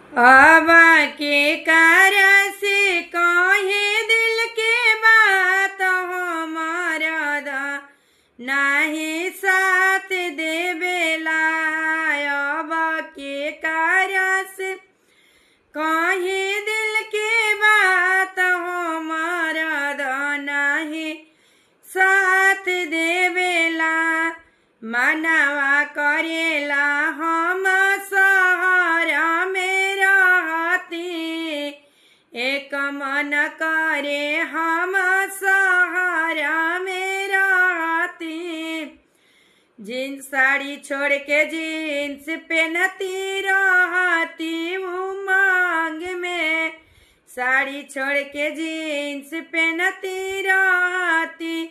अब के कार्य से कहे दिल के बात हमारा दा नाही साथ देवेला। अब के कार्य से कहे दिल के बात हमारा दा नाही साथ देवेला। मनवा करेला हम सहारा में रहती, एक मन करे हम सहारा में रहती। जीन्स साड़ी छोड़ के जीन्स पहनती रहती उमंग में, साड़ी छोड़ के जीन्स पहनती रहती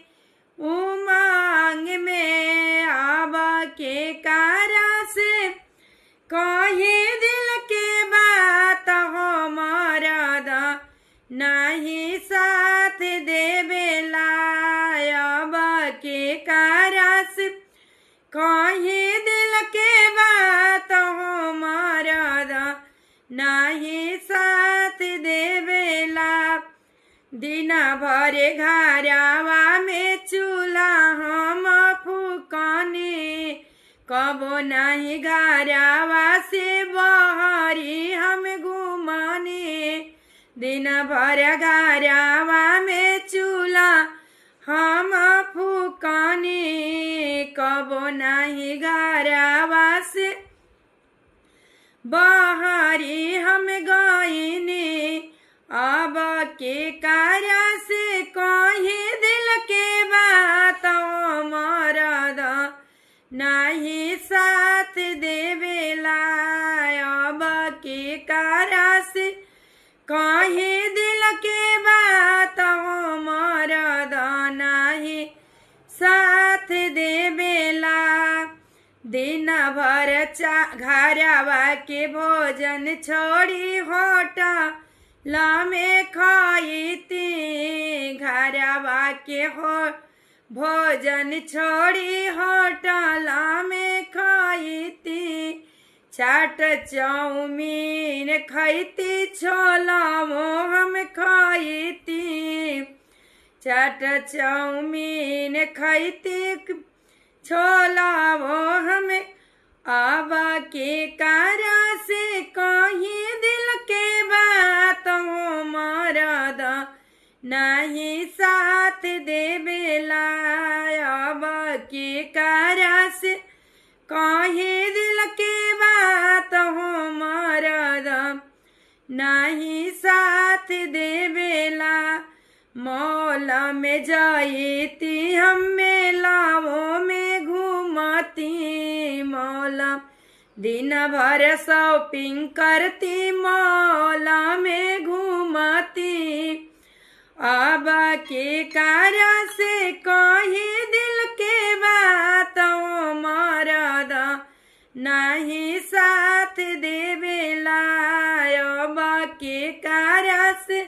उमंग में। अब के कारण से कहे दिल के बात हमारा दा नहीं साथ देवेला। अब के कारण से कहे दिल के बात हमारा दा नहीं साथ देवेला। दिन भर घरवा में चूल्हा हम फूकनी, कबो नहीं घरवा से बहरी हम घूमनी। दिन भर घरवा में चूल्हा हम फूकनी, कबो नहीं घरवा से बहरी हम गईनी। अब के कार्य से कहे दिल के बात मरद नहीं साथ देवेला। अब के कार्य से कहे दिल के बात मरद नहीं साथ देवेला। दिन भर घरवा के भोजन छोड़ी होटल में खाईती, घरवा के भोजन छोड़ी होटल में खाईती। चाट चाउमीन खैती छोला वो हम खाईती, चाट चाउमीन खैती छोला वो हमें। अब के कारण से कहीं दिल के बात मरद नहीं साथ देवेला। अब के कारण से कहीं दिल के बात मरद नहीं साथ देवेला। मॉल में जाईती हम मेलाओं में घूमती, मॉल दिन भर शॉपिंग करती मॉल में घूमती। अब के कारण से कहे दिल के बात मरद नहीं साथ देवेला। अब के कारण से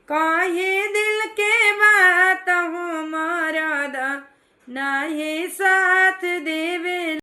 कहे दिल के बात मरद नहीं साथ देवेला।